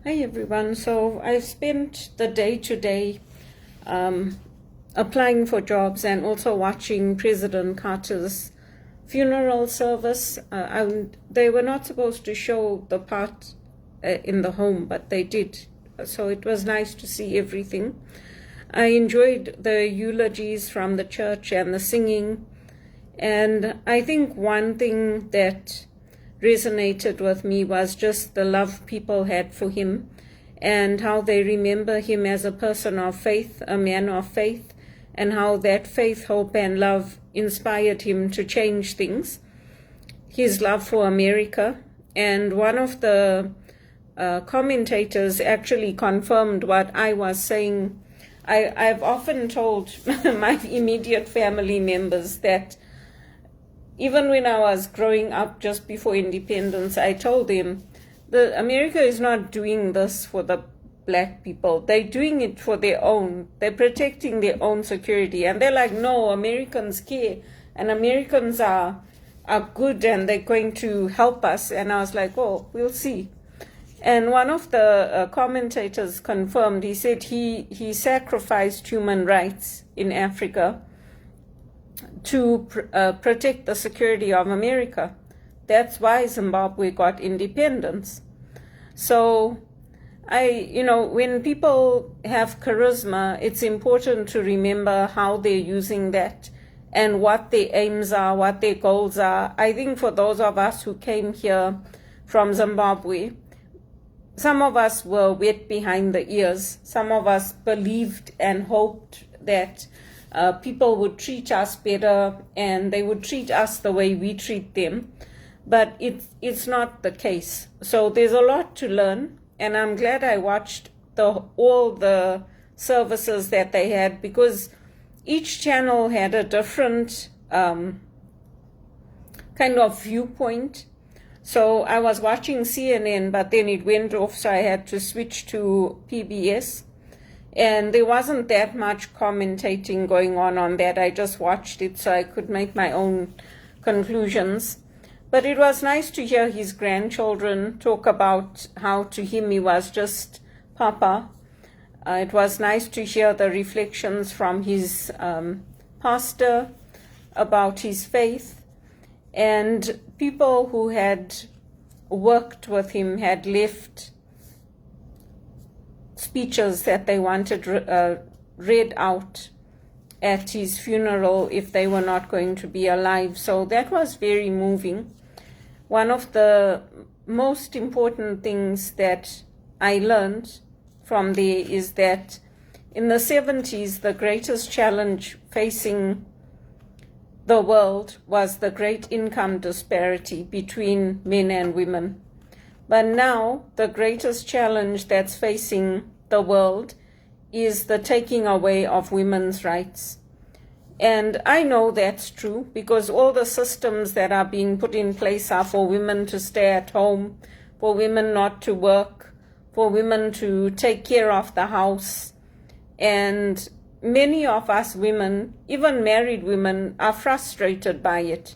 Hi everyone. So I've spent the day today applying for jobs and also watching President Carter's funeral service. They were not supposed to show the part in the home, but they did. So it was nice to see everything. I enjoyed the eulogies from the church and the singing. And I think one thing that resonated with me was just the love people had for him and how they remember him as a person of faith, a man of faith, and how that faith, hope, and love inspired him to change things. His love for America. And one of the commentators actually confirmed what I was saying. I've often told my immediate family members that even when I was growing up just before independence, I told them that America is not doing this for the black people. They're doing it for their own. They're protecting their own security. And they're like, no, Americans care. And Americans are good and they're going to help us. And I was like, oh, we'll see. And one of the commentators confirmed, he said he sacrificed human rights in Africa to protect the security of America. That's why Zimbabwe got independence. So when people have charisma, it's important to remember how they're using that and what their aims are, what their goals are. I think for those of us who came here from Zimbabwe, some of us were wet behind the ears. Some of us believed and hoped that people would treat us better and they would treat us the way we treat them. But it's not the case. So there's a lot to learn. And I'm glad I watched all the services that they had, because each channel had a different kind of viewpoint. So I was watching CNN, but then it went off, so I had to switch to PBS. And there wasn't that much commentating going on that. I just watched it so I could make my own conclusions. But it was nice to hear his grandchildren talk about how to him he was just Papa. It was nice to hear the reflections from his pastor about his faith. And people who had worked with him had left speeches that they wanted read out at his funeral if they were not going to be alive. So that was very moving. One of the most important things that I learned from there is that in the 70s, the greatest challenge facing the world was the great income disparity between men and women. But now the greatest challenge that's facing the world is the taking away of women's rights. And I know that's true because all the systems that are being put in place are for women to stay at home, for women not to work, for women to take care of the house. And many of us women, even married women, are frustrated by it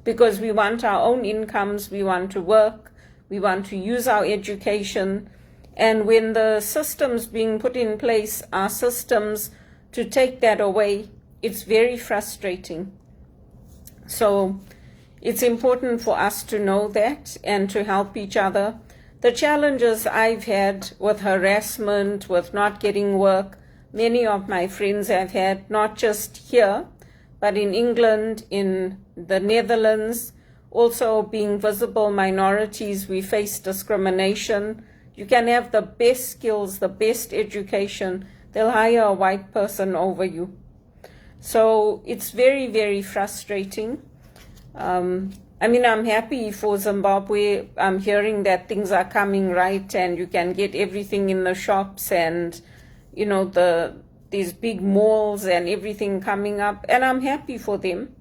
because we want our own incomes, we want to work, we want to use our education. And when the systems being put in place are systems to take that away, it's very frustrating. So it's important for us to know that and to help each other. The challenges I've had with harassment, with not getting work, many of my friends have had, not just here, but in England, in the Netherlands. Also being visible minorities, we face discrimination. You can have the best skills, the best education. They'll hire a white person over you. So it's very, very frustrating. I'm happy for Zimbabwe. I'm hearing that things are coming right and you can get everything in the shops and, these big malls and everything coming up. And I'm happy for them.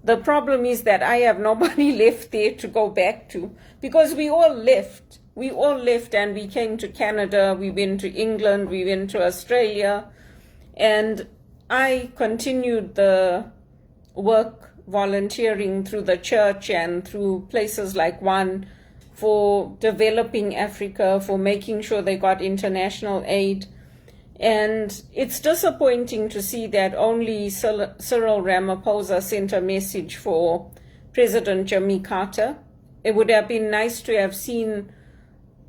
The problem is that I have nobody left there to go back to because we all left. We all left and we came to Canada, we went to England, we went to Australia. And I continued the work volunteering through the church and through places like One for developing Africa, for making sure they got international aid. And it's disappointing to see that only Cyril Ramaphosa sent a message for President Jimmy Carter. It would have been nice to have seen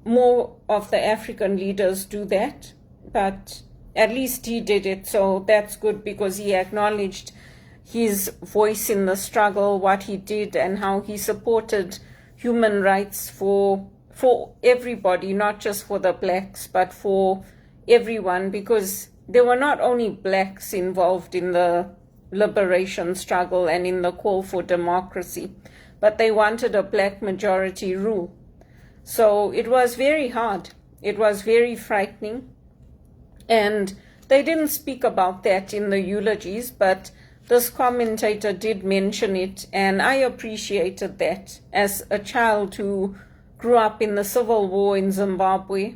more of the African leaders do that, but at least he did it, so that's good because he acknowledged his voice in the struggle, what he did, and how he supported human rights for everybody, not just for the blacks, but for everyone, because there were not only blacks involved in the liberation struggle and in the call for democracy, but they wanted a black majority rule. So it was very hard. It was very frightening. And they didn't speak about that in the eulogies, but this commentator did mention it, and I appreciated that. As a child who grew up in the civil war in Zimbabwe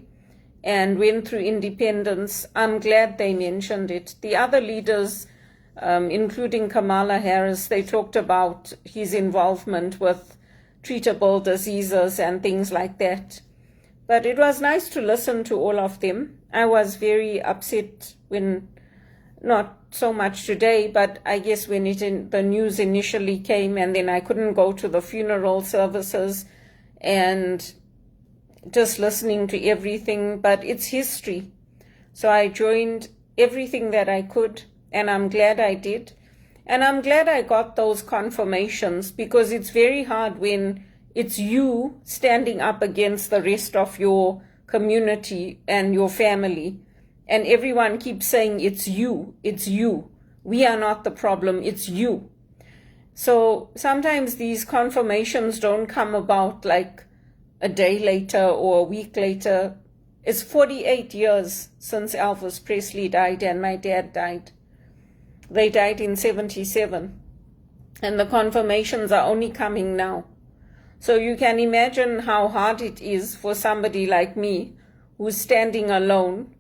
and went through independence, I'm glad they mentioned it. The other leaders, including Kamala Harris, they talked about his involvement with treatable diseases and things like that. But it was nice to listen to all of them. I was very upset when, not so much today, but I guess when the news initially came, and then I couldn't go to the funeral services and just listening to everything, but it's history. So I joined everything that I could, and I'm glad I did. And I'm glad I got those confirmations, because it's very hard when it's you standing up against the rest of your community and your family, and everyone keeps saying it's you, it's you. We are not the problem, it's you. So sometimes these confirmations don't come about like a day later or a week later. It's 48 years since Elvis Presley died and my dad died. They died in 77, and the confirmations are only coming now. So you can imagine how hard it is for somebody like me who's standing alone.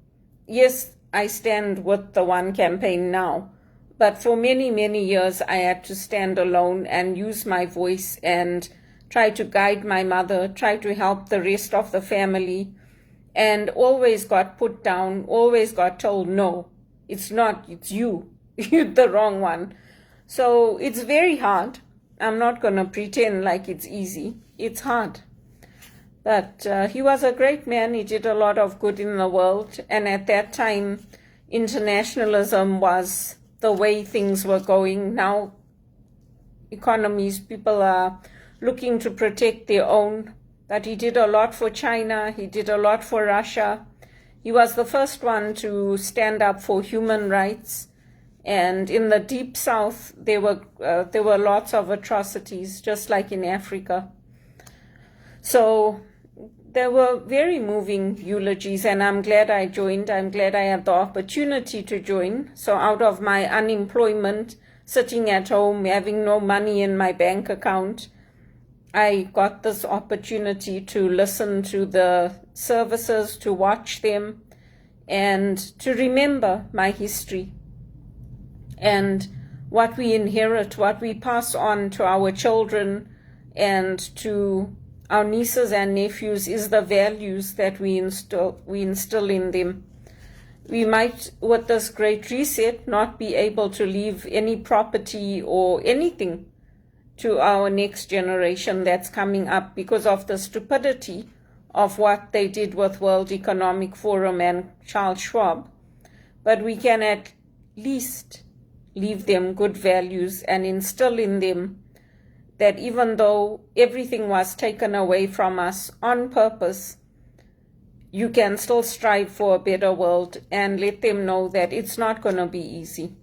Yes, I stand with the One campaign now, but for many, many years I had to stand alone and use my voice and try to guide my mother, try to help the rest of the family, and always got put down, always got told, no, it's not, it's you, you're the wrong one. So it's very hard. I'm not going to pretend like it's easy. It's hard. But he was a great man. He did a lot of good in the world. And at that time, internationalism was the way things were going. Now, economies, people are looking to protect their own. But he did a lot for China. He did a lot for Russia. He was the first one to stand up for human rights. And in the Deep South, there were lots of atrocities, just like in Africa. So there were very moving eulogies, and I'm glad I joined. I'm glad I had the opportunity to join. So out of my unemployment, sitting at home, having no money in my bank account, I got this opportunity to listen to the services, to watch them, and to remember my history. And what we inherit, what we pass on to our children and to our nieces and nephews is the values that we instill in them. We might, with this great reset, not be able to leave any property or anything to our next generation that's coming up because of the stupidity of what they did with World Economic Forum and Charles Schwab. But we can at least leave them good values and instill in them that even though everything was taken away from us on purpose, you can still strive for a better world, and let them know that it's not going to be easy.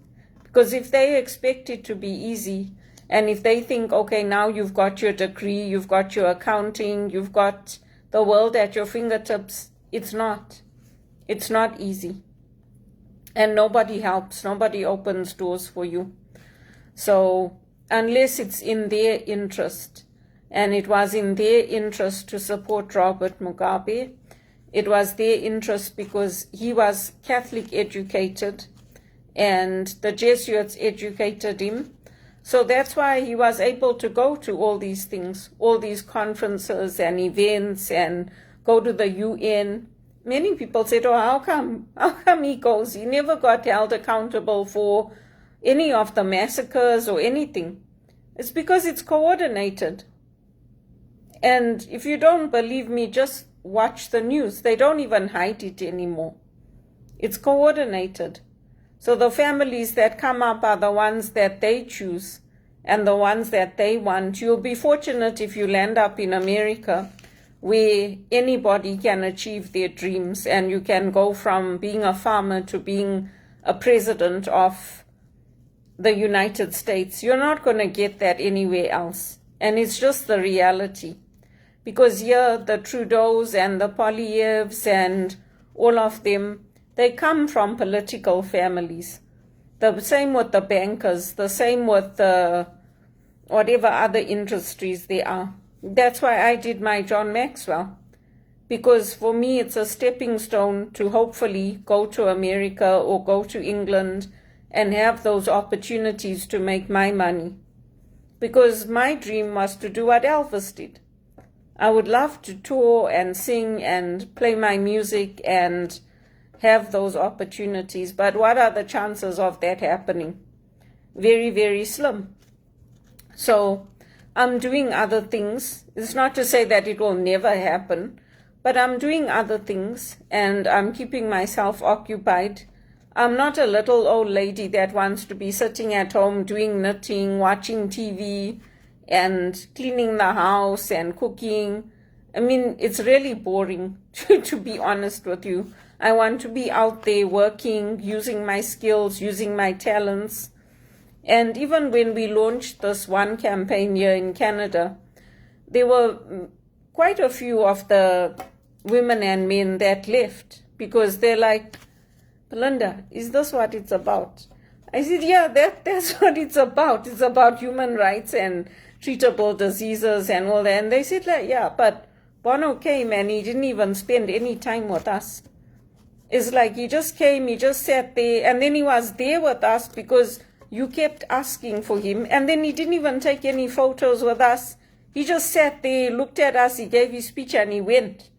Because if they expect it to be easy, and if they think, okay, now you've got your degree, you've got your accounting, you've got the world at your fingertips, it's not. It's not easy. And nobody helps, nobody opens doors for you. So unless it's in their interest, and it was in their interest to support Robert Mugabe, it was their interest because he was Catholic educated and the Jesuits educated him. So that's why he was able to go to all these things, all these conferences and events, and go to the UN. Many people said, oh, how come he goes? He never got held accountable for any of the massacres or anything. It's because it's coordinated. And if you don't believe me, just watch the news. They don't even hide it anymore. It's coordinated. So the families that come up are the ones that they choose and the ones that they want. You'll be fortunate if you land up in America, where anybody can achieve their dreams and you can go from being a farmer to being a president of the United States. You're not going to get that anywhere else. And it's just the reality. Because here, the Trudeaus and the Poilievres and all of them, they come from political families. The same with the bankers, the same with the whatever other industries they are. That's why I did my John Maxwell. Because for me, it's a stepping stone to hopefully go to America or go to England and have those opportunities to make my money. Because my dream was to do what Elvis did. I would love to tour and sing and play my music and have those opportunities. But what are the chances of that happening? Very, very slim. So I'm doing other things. It's not to say that it will never happen, but I'm doing other things and I'm keeping myself occupied. I'm not a little old lady that wants to be sitting at home doing knitting, watching TV, and cleaning the house and cooking. I mean, it's really boring, to be honest with you. I want to be out there working, using my skills, using my talents. And even when we launched this one campaign here in Canada, there were quite a few of the women and men that left because they're like, Belinda, is this what it's about? I said, yeah, that's what it's about. It's about human rights and treatable diseases and all that. And they said, like, yeah, but Bono came and he didn't even spend any time with us. It's like he just came, he just sat there, and then he was there with us because you kept asking for him. And then he didn't even take any photos with us. He just sat there, looked at us, he gave his speech, and he went.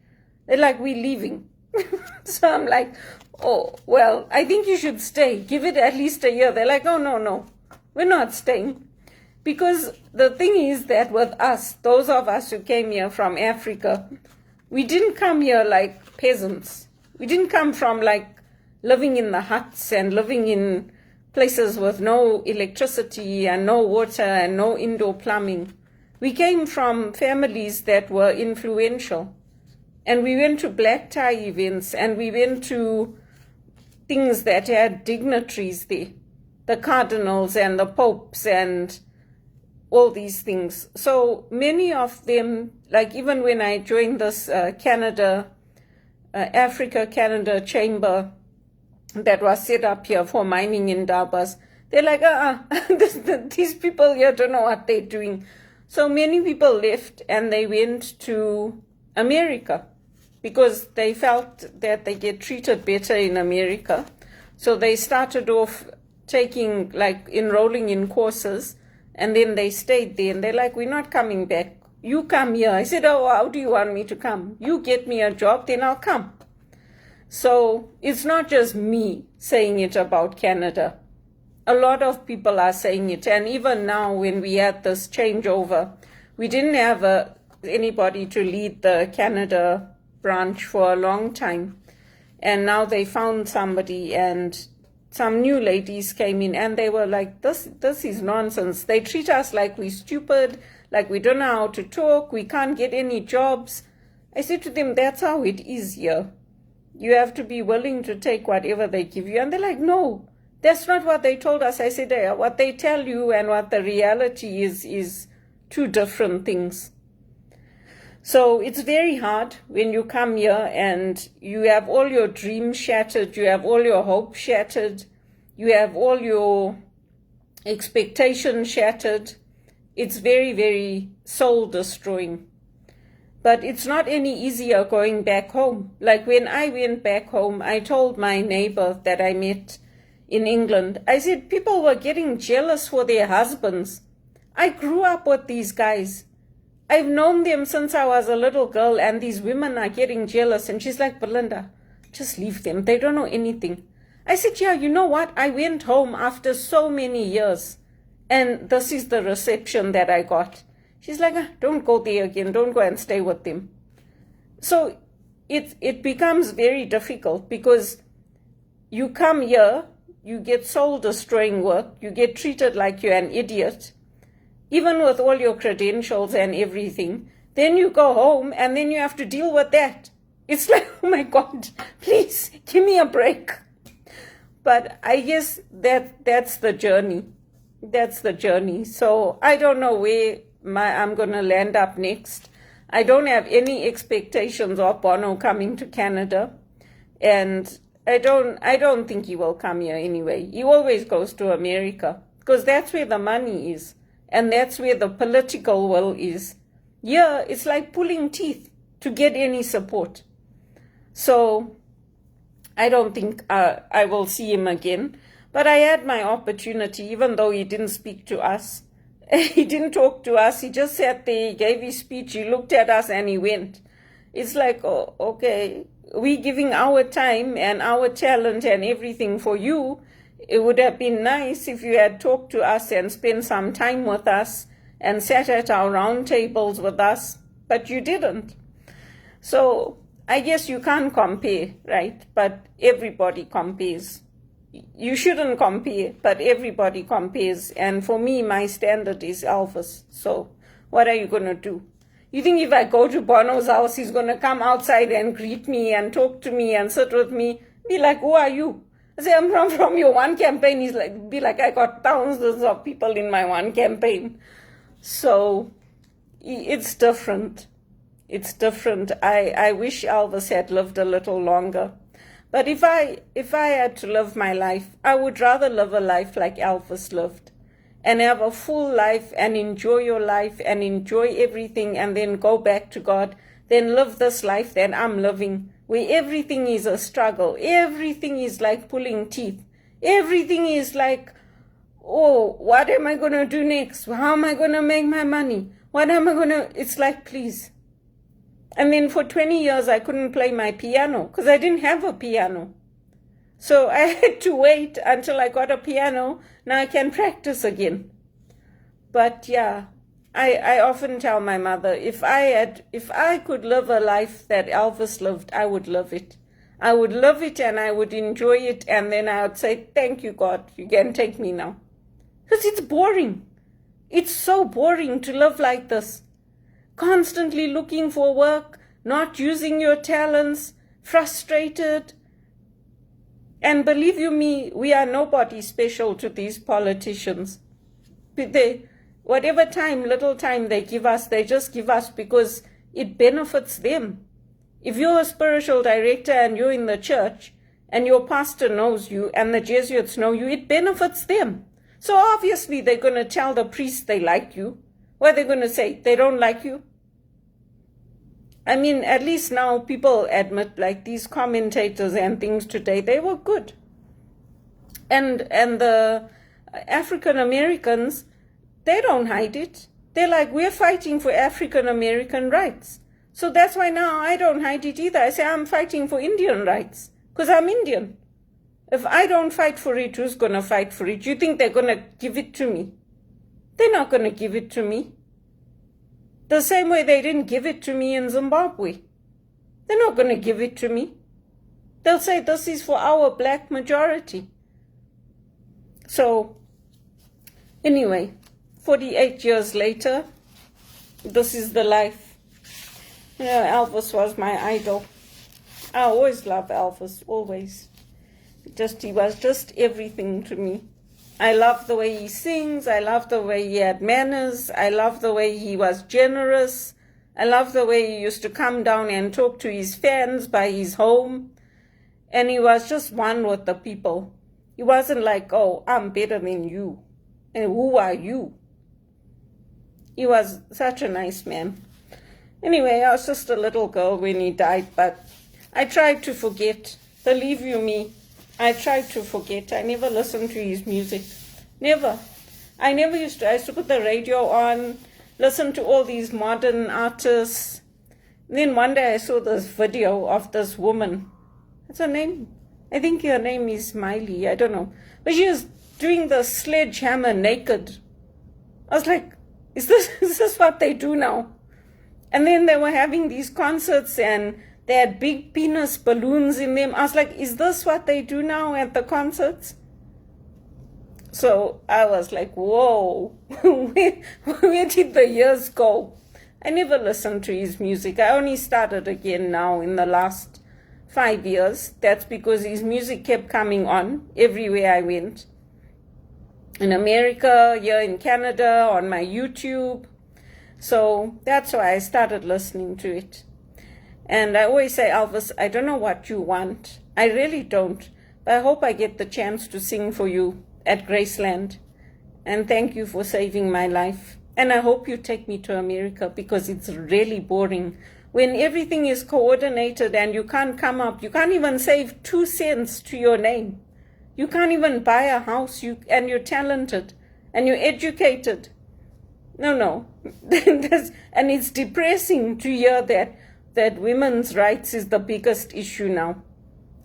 They're like, we're leaving. So I'm like, oh, well, I think you should stay. Give it at least a year. They're like, oh, no, we're not staying. Because the thing is that with us, those of us who came here from Africa, we didn't come here like peasants. We didn't come from like living in the huts and living in places with no electricity and no water and no indoor plumbing. We came from families that were influential. And we went to black tie events and we went to things that had dignitaries there. The cardinals and the popes and all these things. So many of them, like even when I joined this Africa-Canada chamber that was set up here for mining indabas, they're like, these people here don't know what they're doing. So many people left and they went to America because they felt that they get treated better in America. So they started off enrolling in courses, and then they stayed there, and they're like, we're not coming back. You come here. I said, oh, how do you want me to come? You get me a job, then I'll come. So it's not just me saying it about Canada. A lot of people are saying it. And even now, when we had this changeover, we didn't have anybody to lead the Canada branch for a long time. And now they found somebody, and some new ladies came in, and they were like, this is nonsense. They treat us like we're stupid, like we don't know how to talk, we can't get any jobs. I said to them, that's how it is here. You have to be willing to take whatever they give you. And they're like, no, that's not what they told us. I said, what they tell you and what the reality is two different things. So it's very hard when you come here and you have all your dreams shattered, you have all your hope shattered, you have all your expectations shattered. It's very, very soul destroying. But it's not any easier going back home. Like when I went back home, I told my neighbor that I met in England. I said people were getting jealous for their husbands. I grew up with these guys. I've known them since I was a little girl, and these women are getting jealous. And she's like, Belinda, just leave them. They don't know anything. I said, yeah, you know what? I went home after so many years, and this is the reception that I got. She's like, don't go there again. Don't go and stay with them. So it becomes very difficult because you come here, you get soul-destroying work, you get treated like you're an idiot, even with all your credentials and everything. Then you go home and then you have to deal with that. It's like, oh my God, please give me a break. But I guess that's the journey. That's the journey. So I don't know where I'm going to land up next. I don't have any expectations of Bono coming to Canada. And I don't think he will come here anyway. He always goes to America because that's where the money is. And that's where the political will is. Yeah, it's like pulling teeth to get any support. So I don't think I will see him again. But I had my opportunity, even though he didn't speak to us. He didn't talk to us. He just sat there, he gave his speech, he looked at us and he went. It's like, oh, okay, we're giving our time and our talent and everything for you. It would have been nice if you had talked to us and spent some time with us and sat at our round tables with us, but you didn't. So I guess you can't compare, right? But everybody compares. You shouldn't compare, but everybody compares. And for me, my standard is Elvis. So what are you going to do? You think if I go to Bono's house, he's going to come outside and greet me and talk to me and sit with me? Be like, who are you? I say, I'm from your one campaign. He's like, be like, I got thousands of people in my one campaign. So it's different. It's different. I wish Elvis had lived a little longer. But if I had to live my life, I would rather live a life like Elvis lived and have a full life and enjoy your life and enjoy everything and then go back to God than live this life that I'm living, where everything is a struggle. Everything is like pulling teeth. Everything is like, oh, what am I going to do next? How am I going to make my money? What am I going to... It's like, please. And then for 20 years, I couldn't play my piano because I didn't have a piano. So I had to wait until I got a piano. Now I can practice again. But yeah, I often tell my mother, if I could live a life that Elvis lived, I would live it. I would live it and I would enjoy it. And then I would say, thank you, God, you can take me now. Because it's boring. It's so boring to live like this. Constantly looking for work, not using your talents, frustrated. And believe you me, we are nobody special to these politicians. Whatever time, little time they give us, they just give us because it benefits them. If you're a spiritual director and you're in the church and your pastor knows you and the Jesuits know you, it benefits them. So obviously they're going to tell the priests they like you. What are they going to say? They don't like you? I mean, at least now people admit, like these commentators and things today, they were good. And the African Americans, they don't hide it. They're like, we're fighting for African American rights. So that's why now I don't hide it either. I say I'm fighting for Indian rights because I'm Indian. If I don't fight for it, who's going to fight for it? You think they're going to give it to me? They're not going to give it to me. The same way they didn't give it to me in Zimbabwe. They're not going to give it to me. They'll say this is for our black majority. So, anyway, 48 years later, this is the life. You know, Elvis was my idol. I always loved Elvis, always. He was just everything to me. I love the way he sings. I love the way he had manners. I love the way he was generous. I love the way he used to come down and talk to his fans by his home. And he was just one with the people. He wasn't like, oh, I'm better than you. And who are you? He was such a nice man. Anyway, I was just a little girl when he died, but I tried to forget. Believe you me, I tried to forget. I never listened to his music. Never. I never used to. I used to put the radio on, listen to all these modern artists. And then one day I saw this video of this woman. What's her name? I think her name is Miley. I don't know. But she was doing the sledgehammer naked. I was like, is this what they do now? And then they were having these concerts and they had big penis balloons in them. I was like, is this what they do now at the concerts? So I was like, whoa, where did the years go? I never listened to his music. I only started again now in the last 5 years. That's because his music kept coming on everywhere I went. In America, here in Canada, on my YouTube. So that's why I started listening to it. And I always say, Elvis, I don't know what you want. I really don't. But I hope I get the chance to sing for you at Graceland. And thank you for saving my life. And I hope you take me to America because it's really boring. When everything is coordinated and you can't come up, you can't even save 2 cents to your name. You can't even buy a house, and you're talented and you're educated. No. And it's depressing to hear that women's rights is the biggest issue now.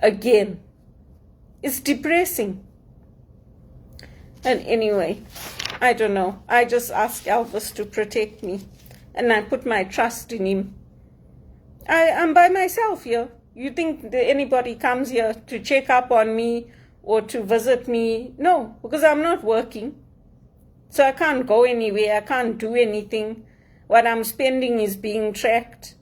Again. It's depressing. And anyway, I don't know. I just ask Elvis to protect me. And I put my trust in him. I'm by myself here. You think that anybody comes here to check up on me or to visit me? No, because I'm not working. So I can't go anywhere. I can't do anything. What I'm spending is being tracked.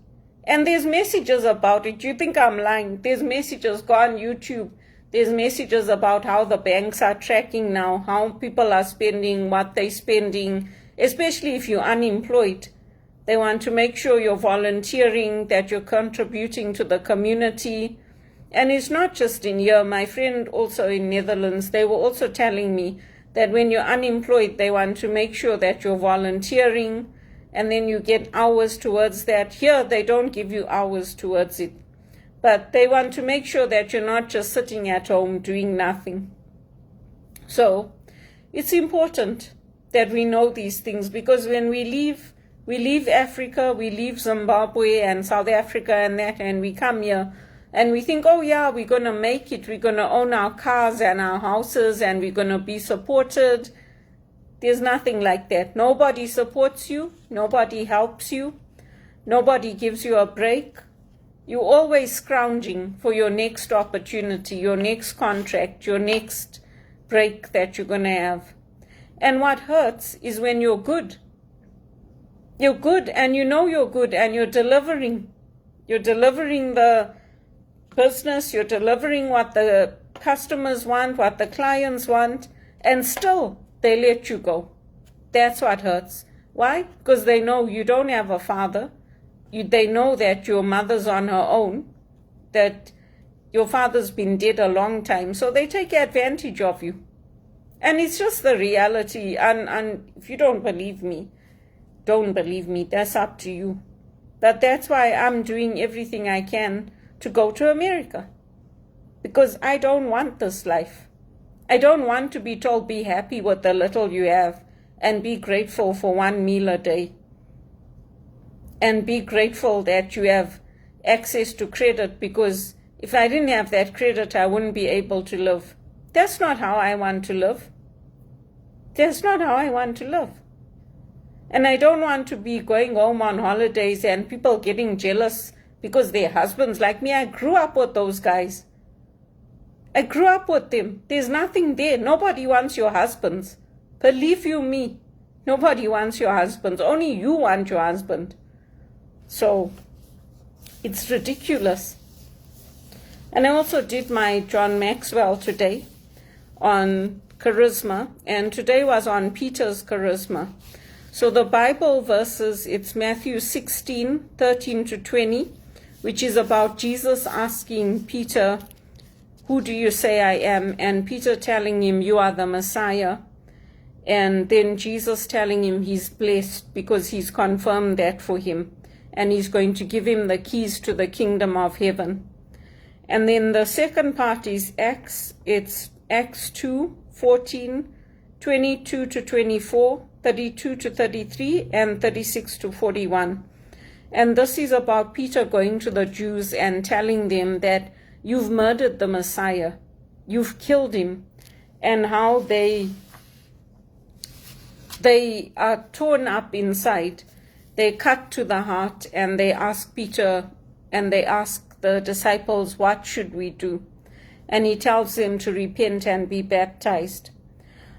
And there's messages about it. You think I'm lying. There's messages. Go on YouTube. There's messages about how the banks are tracking now, how people are spending, what they're spending, especially if you're unemployed. They want to make sure you're volunteering, that you're contributing to the community. And it's not just in here. My friend also in Netherlands, they were also telling me that when you're unemployed, they want to make sure that you're volunteering and then you get hours towards that. Here, they don't give you hours towards it. But they want to make sure that you're not just sitting at home doing nothing. So it's important that we know these things because when we leave Africa, we leave Zimbabwe and South Africa and that, and we come here and we think, oh yeah, we're going to make it. We're going to own our cars and our houses and we're going to be supported. There's nothing like that. Nobody supports you. Nobody helps you. Nobody gives you a break. You're always scrounging for your next opportunity, your next contract, your next break that you're going to have. And what hurts is when you're good. You're good and you know you're good and you're delivering. You're delivering the business, you're delivering what the customers want, what the clients want, and still they let you go. That's what hurts. Why? Because they know you don't have a father. They know that your mother's on her own, that your father's been dead a long time, so they take advantage of you. And it's just the reality, and if you don't believe me, that's up to you. But that's why I'm doing everything I can to go to America, because I don't want this life. I don't want to be told be happy with the little you have and be grateful for 1 meal a day. And be grateful that you have access to credit, because if I didn't have that credit, I wouldn't be able to live. That's not how I want to live. That's not how I want to live. And I don't want to be going home on holidays and people getting jealous because their husbands like me. I grew up with those guys. I grew up with them. There's nothing there. Nobody wants your husbands. Believe you me, nobody wants your husbands. Only you want your husband. So it's ridiculous. And I also did my John Maxwell today on charisma, and today was on Peter's charisma. So the Bible verses, it's Matthew 16, 13 to 20, which is about Jesus asking Peter, who do you say I am? And Peter telling him, you are the Messiah. And then Jesus telling him he's blessed because he's confirmed that for him. And he's going to give him the keys to the kingdom of heaven. And then the second part is Acts. It's Acts 2, 14, 22 to 24, 32 to 33, and 36 to 41. And this is about Peter going to the Jews and telling them that you've murdered the Messiah, you've killed him, and how they are torn up inside. They cut to the heart, and they ask Peter, and they ask the disciples, what should we do? And he tells them to repent and be baptized.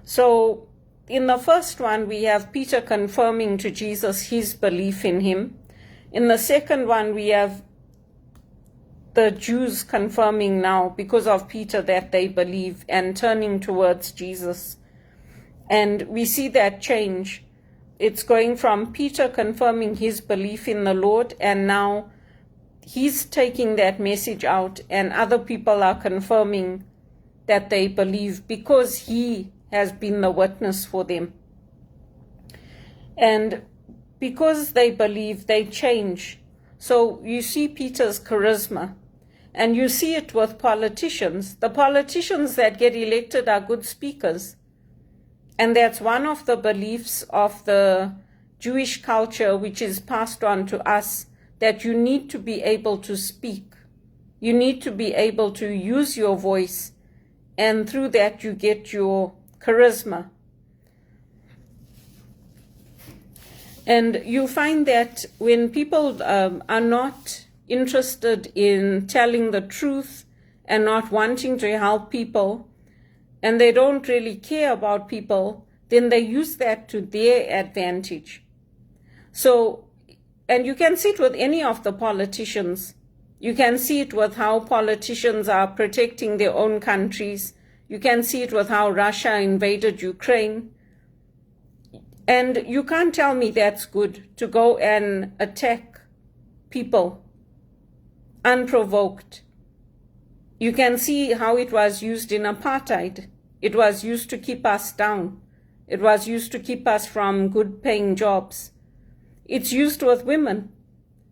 So in the first one, we have Peter confirming to Jesus his belief in him. In the second one, we have the Jews confirming now, because of Peter, that they believe and turning towards Jesus. And we see that change. It's going from Peter confirming his belief in the Lord, and now he's taking that message out, and other people are confirming that they believe because he has been the witness for them. And because they believe, they change. So you see Peter's charisma, and you see it with politicians. The politicians that get elected are good speakers. And that's one of the beliefs of the Jewish culture, which is passed on to us, that you need to be able to speak. You need to be able to use your voice, and through that you get your charisma. And you find that when people are not interested in telling the truth and not wanting to help people, and they don't really care about people, then they use that to their advantage. So, and you can see it with any of the politicians. You can see it with how politicians are protecting their own countries. You can see it with how Russia invaded Ukraine. And you can't tell me that's good, to go and attack people unprovoked. You can see how it was used in apartheid. It was used to keep us down. It was used to keep us from good paying jobs. It's used with women.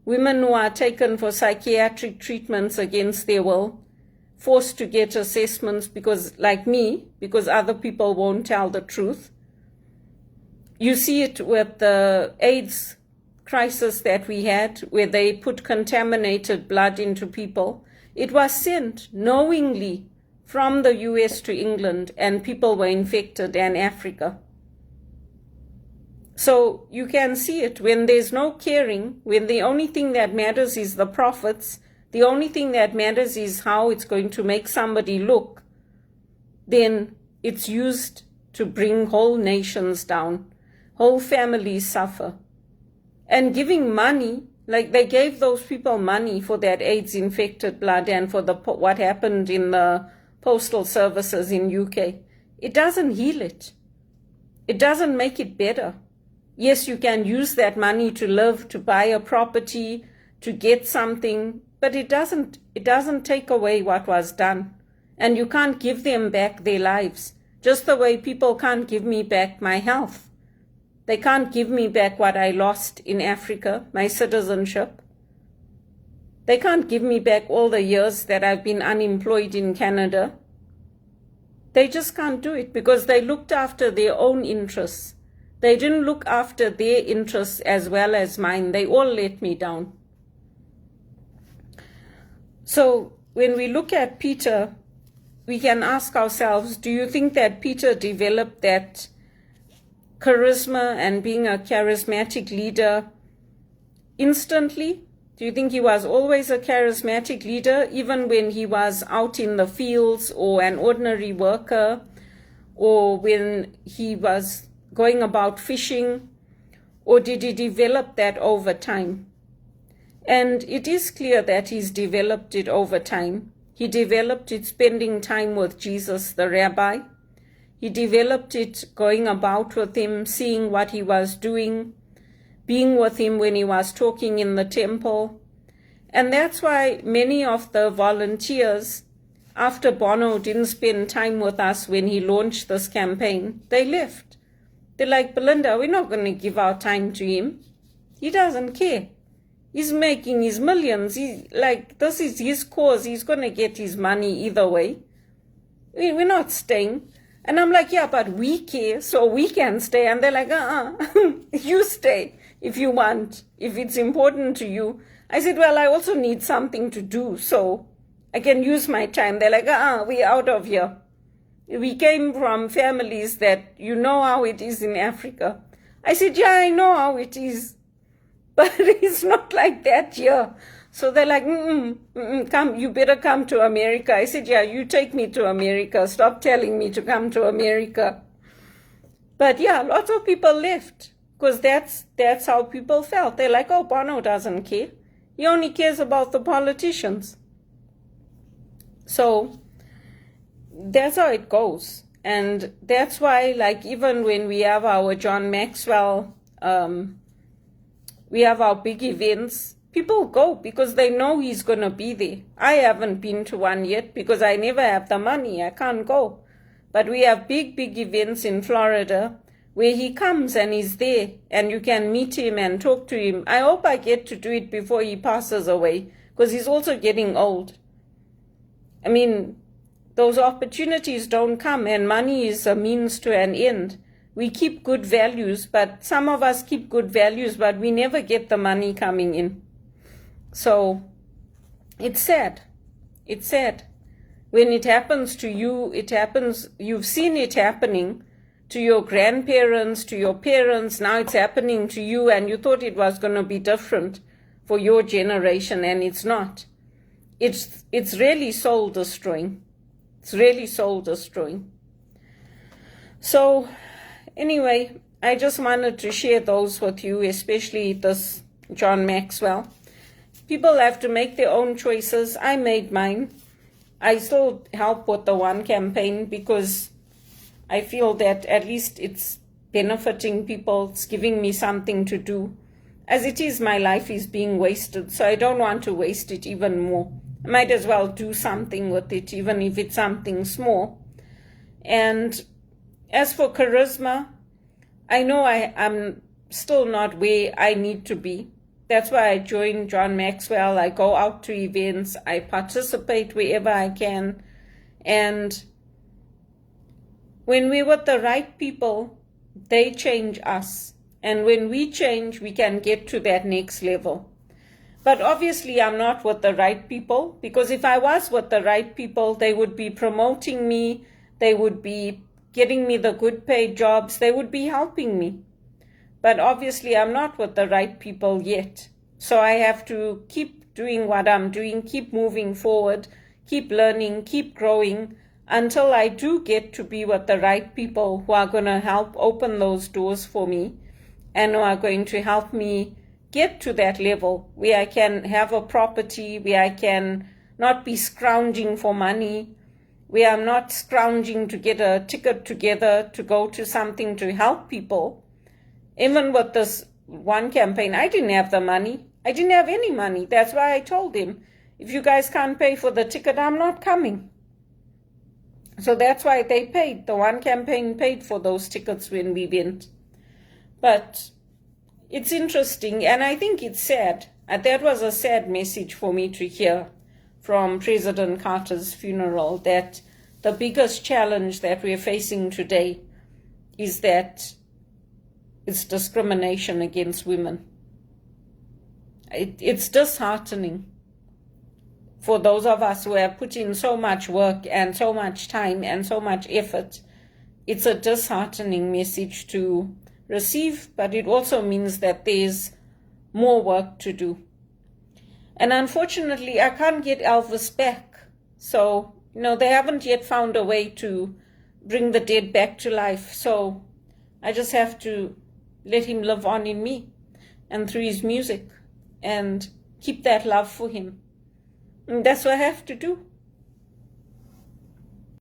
Women who are taken for psychiatric treatments against their will, forced to get assessments because, like me, because other people won't tell the truth. You see it with the AIDS crisis that we had, where they put contaminated blood into people. It was sent knowingly from the US to England, and people were infected, and Africa. So you can see it when there's no caring, when the only thing that matters is the profits, the only thing that matters is how it's going to make somebody look, then it's used to bring whole nations down. Whole families suffer. And giving money, like they gave those people money for that AIDS-infected blood and for what happened in the postal services in UK, it doesn't heal it. It doesn't make it better. Yes, you can use that money to live, to buy a property, to get something, but it doesn't take away what was done. And you can't give them back their lives, just the way people can't give me back my health. They can't give me back what I lost in Africa, my citizenship. They can't give me back all the years that I've been unemployed in Canada. They just can't do it because they looked after their own interests. They didn't look after their interests as well as mine. They all let me down. So when we look at Peter, we can ask ourselves, do you think that Peter developed that charisma and being a charismatic leader instantly? Do you think he was always a charismatic leader, even when he was out in the fields or an ordinary worker, or when he was going about fishing? Or did he develop that over time? And it is clear that he's developed it over time. He developed it spending time with Jesus, the rabbi. He developed it going about with him, seeing what he was doing, being with him when he was talking in the temple. And that's why many of the volunteers, after Bono didn't spend time with us when he launched this campaign, they left. They're like, Belinda, we're not going to give our time to him. He doesn't care. He's making his millions. This is his cause. He's going to get his money either way. We're not staying. And I'm like, yeah, but we care, so we can stay. And they're like, you stay if you want, if it's important to you. I said, well, I also need something to do, so I can use my time. They're like, we're out of here. We came from families that you know how it is in Africa. I said, yeah, I know how it is, but it's not like that here. So they're like, come, you better come to America. I said, yeah, you take me to America. Stop telling me to come to America. But yeah, lots of people left because that's how people felt. They're like, oh, Bono doesn't care. He only cares about the politicians. So that's how it goes. And that's why, like, even when we have our John Maxwell, we have our big events, people go because they know he's going to be there. I haven't been to one yet because I never have the money. I can't go. But we have big events in Florida where he comes and he's there and you can meet him and talk to him. I hope I get to do it before he passes away because he's also getting old. I mean, those opportunities don't come, and money is a means to an end. We keep good values, but some of us keep good values, but we never get the money coming in. So it's sad. It's sad. When it happens to you, it happens, you've seen it happening to your grandparents, to your parents, now it's happening to you, and you thought it was going to be different for your generation, and it's not. It's really soul destroying. It's really soul destroying. So anyway, I just wanted to share those with you, especially this John Maxwell. People have to make their own choices. I made mine. I still help with the One campaign because I feel that at least it's benefiting people. It's giving me something to do. As it is, my life is being wasted, so I don't want to waste it even more. I might as well do something with it, even if it's something small. And as for charisma, I know I'm still not where I need to be. That's why I joined John Maxwell. I go out to events. I participate wherever I can. And when we're with the right people, they change us. And when we change, we can get to that next level. But obviously, I'm not with the right people, because if I was with the right people, they would be promoting me. They would be getting me the good paid jobs. They would be helping me. But obviously, I'm not with the right people yet. So I have to keep doing what I'm doing, keep moving forward, keep learning, keep growing, until I do get to be with the right people who are going to help open those doors for me and who are going to help me get to that level where I can have a property, where I can not be scrounging for money, where I'm not scrounging to get a ticket together to go to something to help people. Even with this One campaign, I didn't have the money. I didn't have any money. That's why I told him, if you guys can't pay for the ticket, I'm not coming. So that's why they paid. The One campaign paid for those tickets when we went. But it's interesting, and I think it's sad. That was a sad message for me to hear from President Carter's funeral, that the biggest challenge that we're facing today is that it's discrimination against women. It's disheartening for those of us who have put in so much work and so much time and so much effort. It's a disheartening message to receive, but it also means that there's more work to do. And unfortunately, I can't get Elvis back. So, they haven't yet found a way to bring the dead back to life. So I just have to let him live on in me and through his music and keep that love for him. And that's what I have to do.